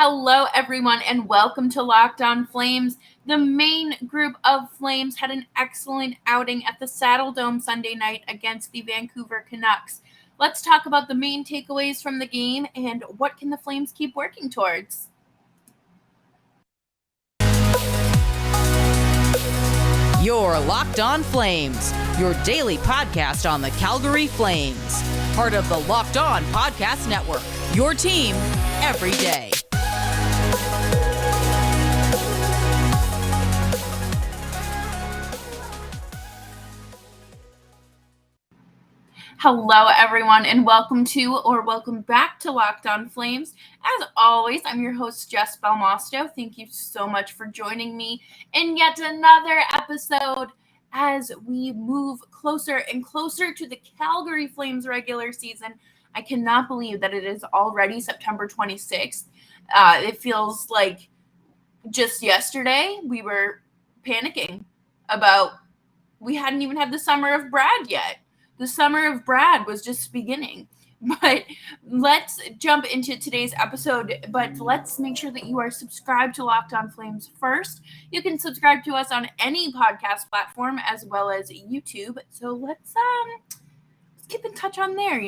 Hello, everyone, and welcome to Locked On Flames. The main group of Flames had an excellent outing at the Saddle Dome Sunday night against the Vancouver Canucks. Let's talk about the main takeaways from the game and what can the Flames keep working towards. You're Locked On Flames, your daily podcast on the Calgary Flames. Part of the Locked On Podcast Network, your team every day. Hello, everyone, and welcome back to Locked On Flames. As always, I'm your host, Jess Belmosto. Thank you so much for joining me in yet another episode as we move closer and closer to the Calgary Flames regular season. I cannot believe that it is already September 26th. It feels like just yesterday we were panicking about we hadn't even had the summer of Brad yet. The summer of Brad was just beginning. But let's jump into today's episode. But let's make sure that you are subscribed to Locked On Flames first. You can subscribe to us on any podcast platform as well as YouTube. So let's keep in touch on there,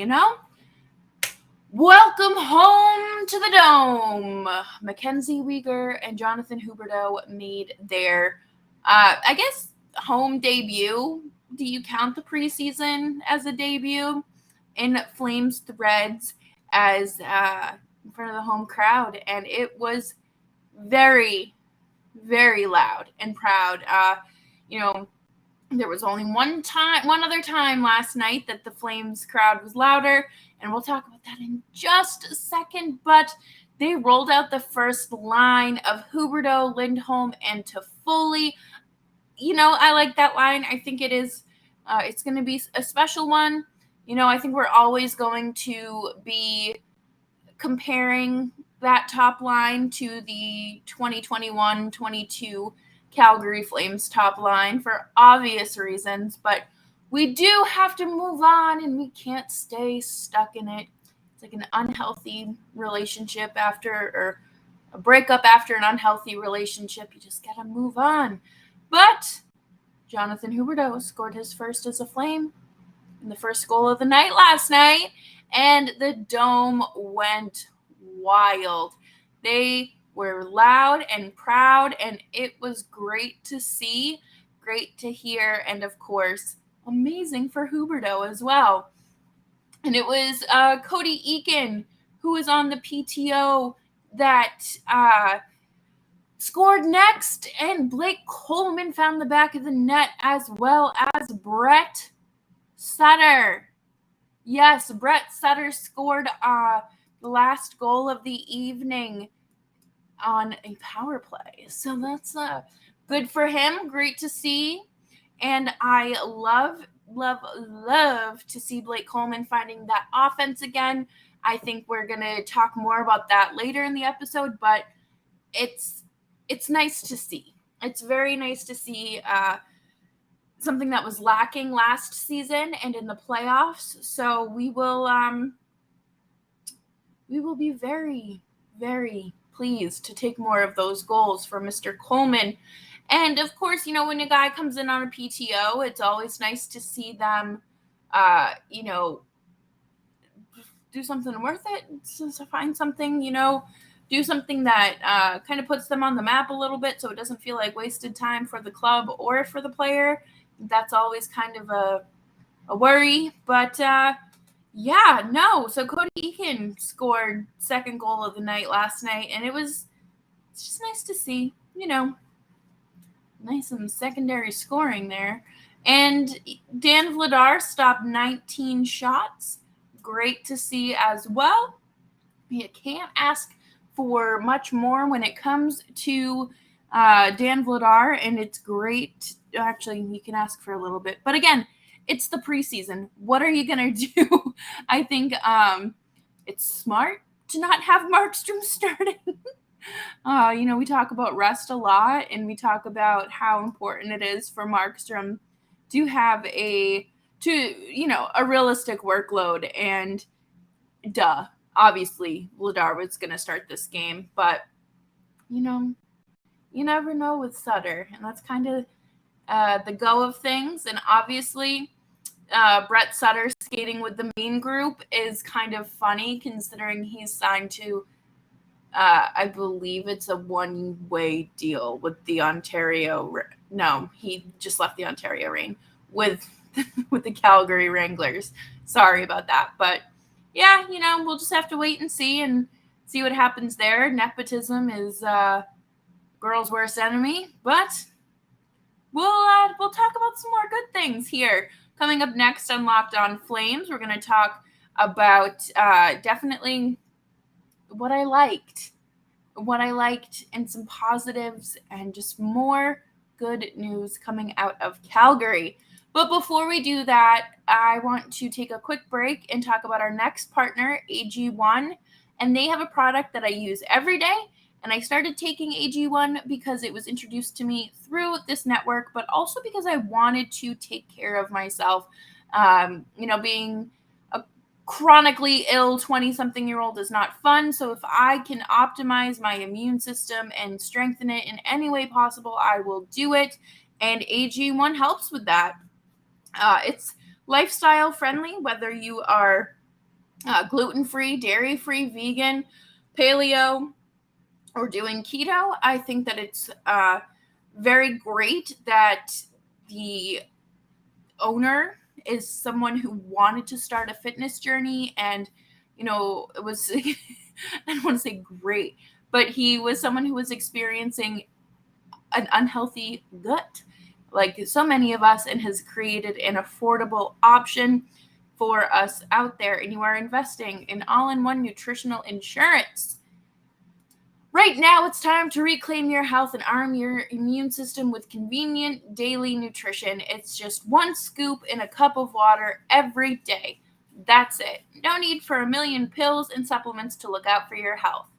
Welcome home to the Dome. Mackenzie Weegar and Jonathan Hubderdeau made their, I guess, home debut. Do you count the preseason as a debut in Flames threads as in front of the home crowd? And it was very, very loud and proud. There was only one other time last night that the Flames crowd was louder, and we'll talk about that in just a second. But they rolled out the first line of Hubderdeau, Lindholm, and Toffoli. I like that line. I think it's going to be a special one. I think we're always going to be comparing that top line to the 2021-22 Calgary Flames top line for obvious reasons, but we do have to move on and we can't stay stuck in it. It's like an unhealthy relationship or a breakup after an unhealthy relationship. You just got to move on. But Jonathan Hubderdeau scored his first as a Flame in the first goal of the night last night, and the Dome went wild. They were loud and proud, and it was great to see, great to hear, and of course, amazing for Hubderdeau as well. And it was Cody Eakin, who was on the PTO, that scored next, and Blake Coleman found the back of the net, as well as Brett Sutter. Yes, Brett Sutter scored the last goal of the evening on a power play. So that's good for him. Great to see. And I love to see Blake Coleman finding that offense again. I think we're going to talk more about that later in the episode, but it's nice to see. It's very nice to see something that was lacking last season and in the playoffs. So we will be very, very pleased to take more of those goals for Mr. Coleman. And of course, when a guy comes in on a PTO, it's always nice to see them, do something worth it. To find something, do something that kind of puts them on the map a little bit so it doesn't feel like wasted time for the club or for the player. That's always kind of a worry. But, so Cody Eakin scored second goal of the night last night, and it's just nice to see, nice and secondary scoring there. And Dan Vladar stopped 19 shots. Great to see as well. You can't ask for much more when it comes to Dan Vladar, and it's great. Actually, you can ask for a little bit. But again, it's the preseason. What are you going to do? I think it's smart to not have Markstrom starting. We talk about rest a lot, and we talk about how important it is for Markstrom to have a realistic workload. And obviously Vladar was going to start this game, but you never know with Sutter, and that's kind of the go of things. And obviously, Brett Sutter skating with the main group is kind of funny considering he's signed to, I believe it's a one-way deal with the Ontario. No, he just left the Ontario Reign with with the Calgary Wranglers. Sorry about that, but yeah, we'll just have to wait and see what happens there. Nepotism is girl's worst enemy, but we'll talk about some more good things here. Coming up next on Locked On Flames, we're going to talk about definitely what I liked, and some positives, and just more good news coming out of Calgary. But before we do that, I want to take a quick break and talk about our next partner, AG1. And they have a product that I use every day. And I started taking AG1 because it was introduced to me through this network, but also because I wanted to take care of myself. Being a chronically ill 20-something-year-old is not fun. So if I can optimize my immune system and strengthen it in any way possible, I will do it. And AG1 helps with that. It's lifestyle friendly, whether you are gluten-free, dairy-free, vegan, paleo, or doing keto. I think that it's very great that the owner is someone who wanted to start a fitness journey, and it was I don't want to say great, but he was someone who was experiencing an unhealthy gut like so many of us, and has created an affordable option for us out there. And you are investing in all-in-one nutritional insurance. Right now, it's time to reclaim your health and arm your immune system with convenient daily nutrition. It's just one scoop in a cup of water every day. That's it. No need for a million pills and supplements to look out for your health.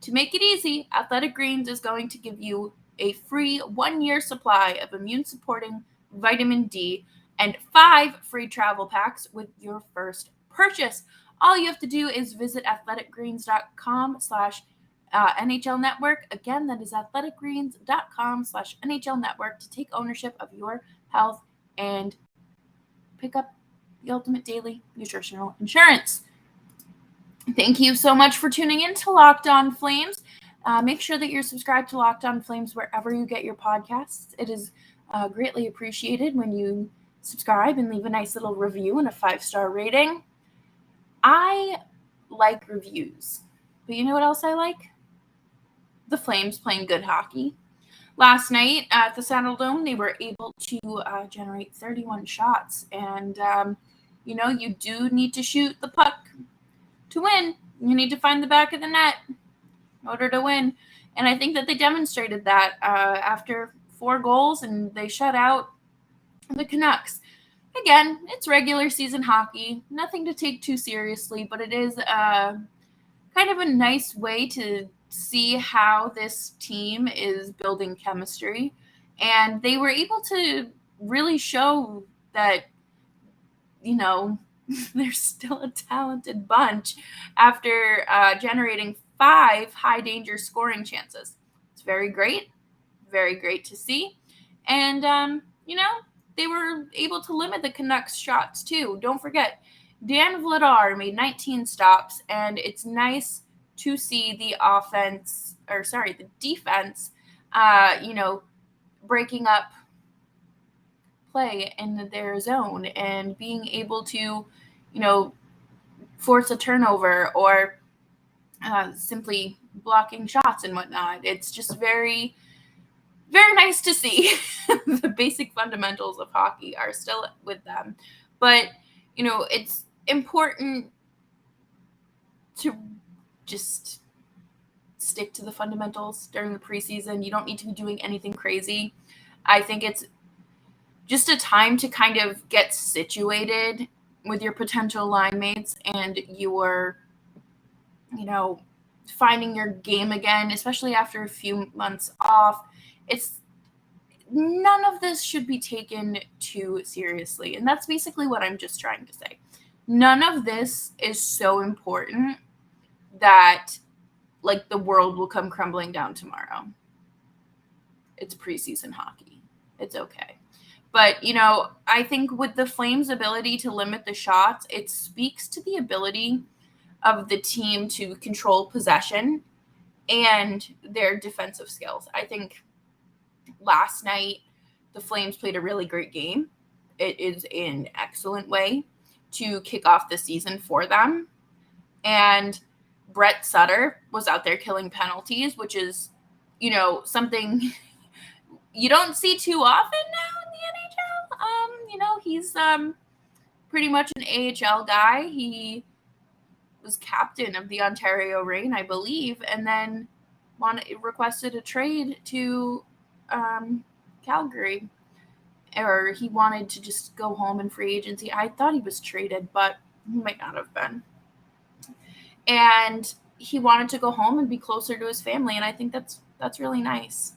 To make it easy, Athletic Greens is going to give you a free 1-year supply of immune-supporting vitamin D and 5 free travel packs with your first purchase. All you have to do is visit athleticgreens.com/NHL Network. Again, that is athleticgreens.com/NHL Network to take ownership of your health and pick up the ultimate daily nutritional insurance. Thank you so much for tuning in to Locked On Flames. Make sure that you're subscribed to Locked On Flames wherever you get your podcasts. It is greatly appreciated when you subscribe and leave a nice little review and a 5-star rating. I like reviews, but you know what else I like? The Flames playing good hockey. Last night at the Saddledome, they were able to generate 31 shots, and you do need to shoot the puck to win. You need to find the back of the net in order to win. And I think that they demonstrated that after 4 goals, and they shut out the Canucks. Again, it's regular season hockey, nothing to take too seriously, but it is kind of a nice way to see how this team is building chemistry. And they were able to really show that, they're still a talented bunch after generating 5 high-danger scoring chances. It's very great to see. And, they were able to limit the Canucks' shots, too. Don't forget, Dan Vladar made 19 stops, and it's nice to see the defense, breaking up play in their zone and being able to, force a turnover or simply blocking shots and whatnot. It's just very, very nice to see. The basic fundamentals of hockey are still with them. But, it's important to just stick to the fundamentals during the preseason. You don't need to be doing anything crazy. I think it's just a time to kind of get situated with your potential line mates and your, finding your game again, especially after a few months off. None of this should be taken too seriously. And that's basically what I'm just trying to say. None of this is so important that like the world will come crumbling down tomorrow. It's preseason hockey. It's okay. But, I think with the Flames' ability to limit the shots, it speaks to the ability of the team to control possession and their defensive skills. I think last night the Flames played a really great game. It is an excellent way to kick off the season for them. And Brett Sutter was out there killing penalties, which is, something you don't see too often now in the NHL. He's pretty much an AHL guy. He was captain of the Ontario Reign, I believe, and then requested a trade to Calgary, or he wanted to just go home in free agency. I thought he was traded, but he might not have been. And he wanted to go home and be closer to his family, and I think that's really nice.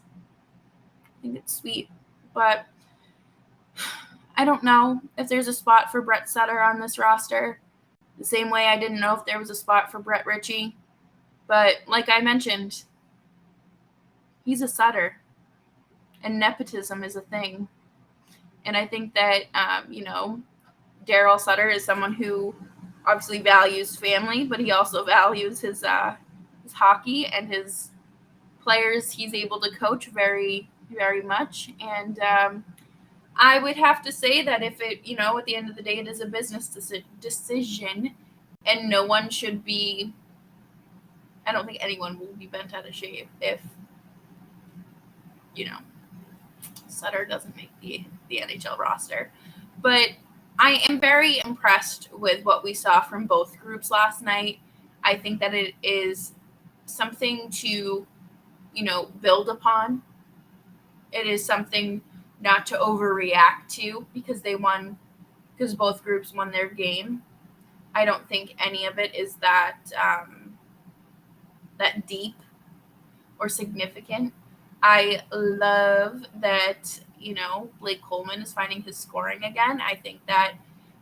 I think it's sweet, but I don't know if there's a spot for Brett Sutter on this roster. The same way I didn't know if there was a spot for Brett Ritchie. But like I mentioned, he's a Sutter, and nepotism is a thing. And I think that, Daryl Sutter is someone who obviously values family, but he also values his hockey and his players he's able to coach very, very much. And I would have to say that if it, at the end of the day, it is a business decision, and no one should be, I don't think anyone will be bent out of shape if, Sutter doesn't make the NHL roster. But I am very impressed with what we saw from both groups last night. I think that it is something to, build upon. It is something not to overreact to because both groups won their game. I don't think any of it is that deep or significant. I love that, Blake Coleman is finding his scoring again. I think that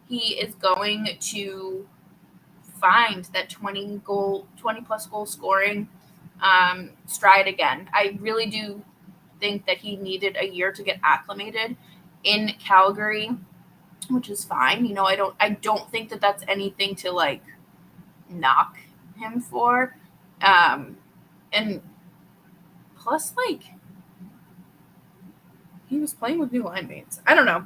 he is going to find that 20 plus goal scoring stride again. I really do think that he needed a year to get acclimated in Calgary, which is fine. I don't think that that's anything to like knock him for. And plus, like, he was playing with new line mates. I don't know.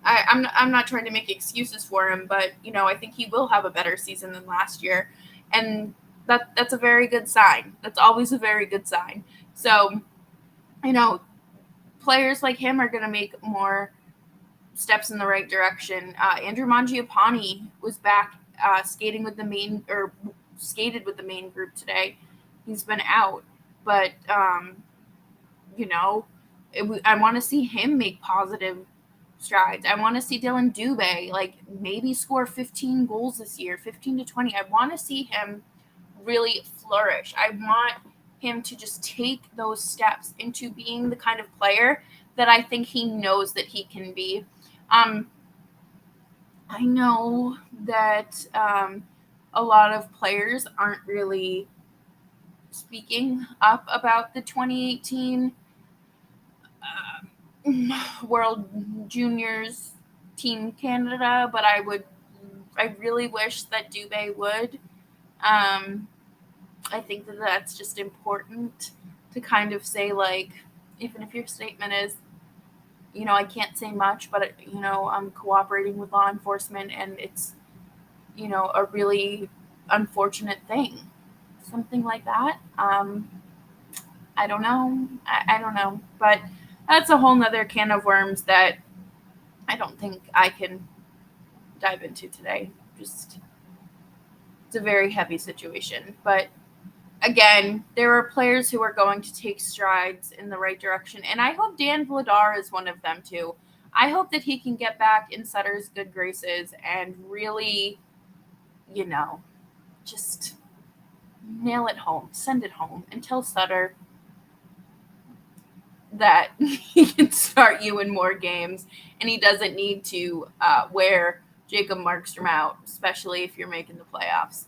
I'm not trying to make excuses for him, but I think he will have a better season than last year, and that's a very good sign. That's always a very good sign. So, players like him are going to make more steps in the right direction. Andrew Mangiapane was back skated with the main group today. He's been out, but I want to see him make positive strides. I want to see Dylan Dubé maybe score 15 goals this year, 15 to 20. I want to see him really flourish. I want him to just take those steps into being the kind of player that I think he knows that he can be. I know that a lot of players aren't really speaking up about the 2018 World Juniors Team Canada, but I really wish that Dubé would. I think that that's just important to kind of say, even if your statement is, I can't say much, but, I'm cooperating with law enforcement and it's, a really unfortunate thing. Something like that. I don't know. I don't know. But that's a whole nother can of worms that I don't think I can dive into today. It's a very heavy situation. But again, there are players who are going to take strides in the right direction. And I hope Dan Vladar is one of them too. I hope that he can get back in Sutter's good graces and really, just nail it home, send it home, and tell Sutter that he can start you in more games and he doesn't need to wear Jacob Markstrom out, especially if you're making the playoffs.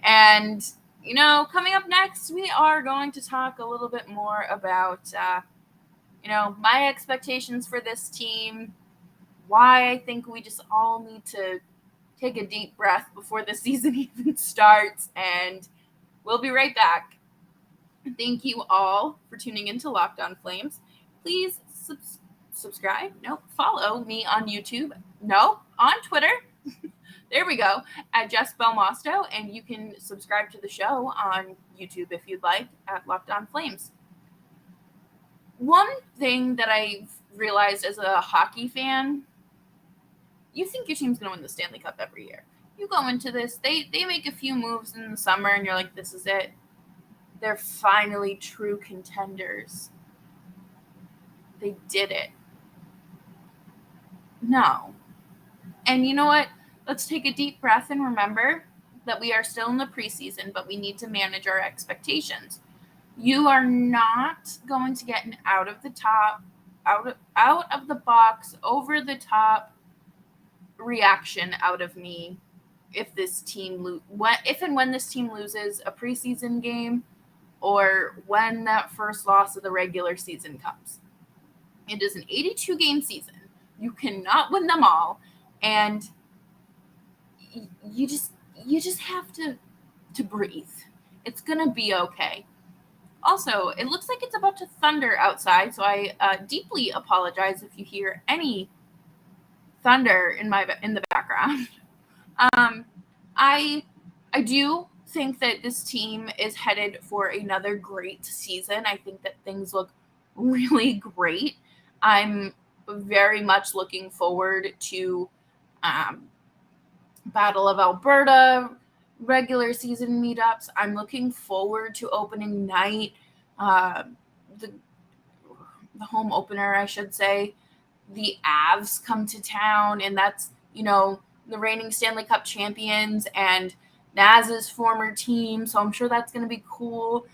And, coming up next, we are going to talk a little bit more about, my expectations for this team, why I think we just all need to take a deep breath before the season even starts, and we'll be right back. Thank you all for tuning into Locked On Flames. Please subscribe. Follow me on YouTube. On Twitter. There we go, at Jess Belmosto, and you can subscribe to the show on YouTube if you'd like, at Locked On Flames. One thing that I've realized as a hockey fan, you think your team's going to win the Stanley Cup every year. You go into this, they make a few moves in the summer, and you're like, this is it. They're finally true contenders. They did it. No. And you know what? Let's take a deep breath and remember that we are still in the preseason, but we need to manage our expectations. You are not going to get an out of the box, over the top reaction out of me if this team when this team loses a preseason game, or when that first loss of the regular season comes. It is an 82-game season. You cannot win them all, and you just have to breathe. It's gonna be okay. Also, it looks like it's about to thunder outside, so I deeply apologize if you hear any thunder in the background. I do think that this team is headed for another great season. I think that things look really great. I'm very much looking forward to Battle of Alberta regular season meetups. I'm looking forward to opening night, the home opener, I should say. The Avs come to town, and that's, the reigning Stanley Cup champions and Naz's former team, so I'm sure that's going to be cool.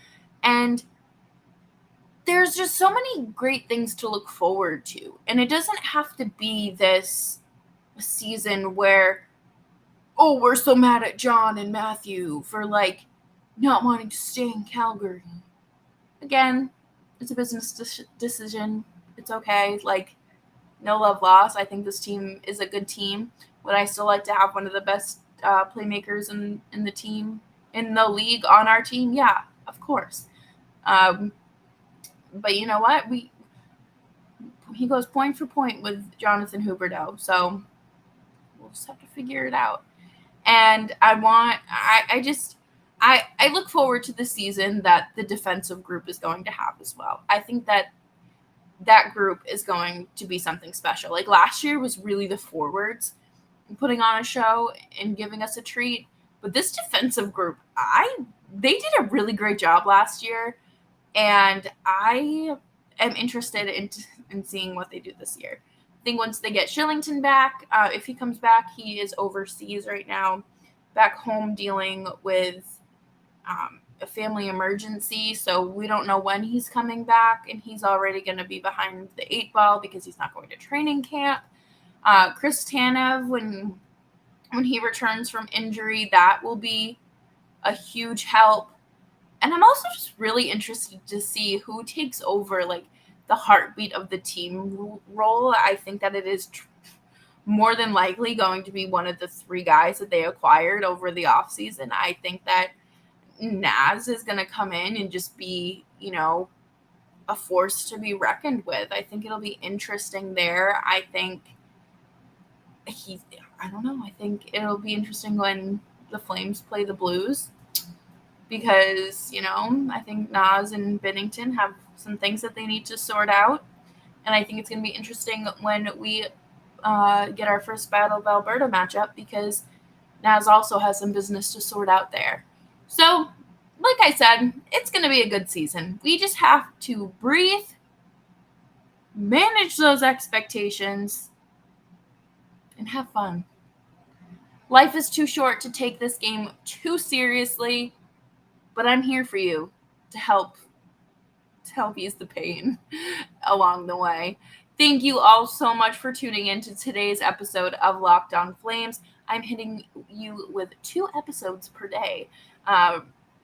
And there's just so many great things to look forward to. And it doesn't have to be this season where, we're so mad at John and Matthew for, not wanting to stay in Calgary. Again, it's a business decision. It's okay. No love lost. I think this team is a good team. Would I still like to have one of the best playmakers in the team, in the league, on our team? Yeah, of course. But you know what? He goes point for point with Jonathan Hubderdeau, so we'll just have to figure it out. And I look forward to the season that the defensive group is going to have as well. I think that group is going to be something special. Last year was really the forwards putting on a show and giving us a treat. But this defensive group, they did a really great job last year. And I am interested in seeing what they do this year. I think once they get Shillington back, if he comes back, he is overseas right now, back home dealing with a family emergency. So we don't know when he's coming back, and he's already going to be behind the 8 ball because he's not going to training camp. Chris Tanev, when he returns from injury, that will be a huge help. And I'm also just really interested to see who takes over, the heartbeat of the team role. I think that it is more than likely going to be one of the 3 guys that they acquired over the offseason. I think that Naz is going to come in and just be, a force to be reckoned with. I think it'll be interesting there. I think I think it'll be interesting when the Flames play the Blues, because, I think Naz and Binnington have some things that they need to sort out. And I think it's going to be interesting when we get our first Battle of Alberta matchup, because Naz also has some business to sort out there. So, like I said, it's going to be a good season. We just have to breathe, manage those expectations, and have fun. Life is too short to take this game too seriously, but I'm here for you to help ease the pain along the way. Thank you all so much for tuning in to today's episode of Locked On Flames. I'm hitting you with 2 episodes per day.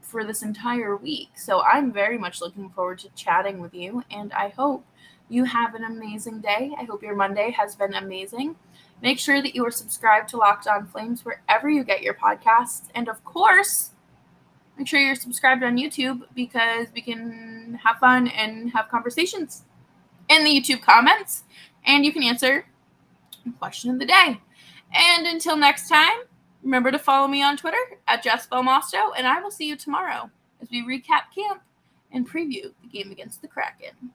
for this entire week. So I'm very much looking forward to chatting with you, and I hope you have an amazing day. I hope your Monday has been amazing. Make sure that you are subscribed to Locked On Flames wherever you get your podcasts. And of course, make sure you're subscribed on YouTube because we can have fun and have conversations in the YouTube comments. And you can answer the question of the day. And until next time, remember to follow me on Twitter at Jess Belmosto, and I will see you tomorrow as we recap camp and preview the game against the Kraken.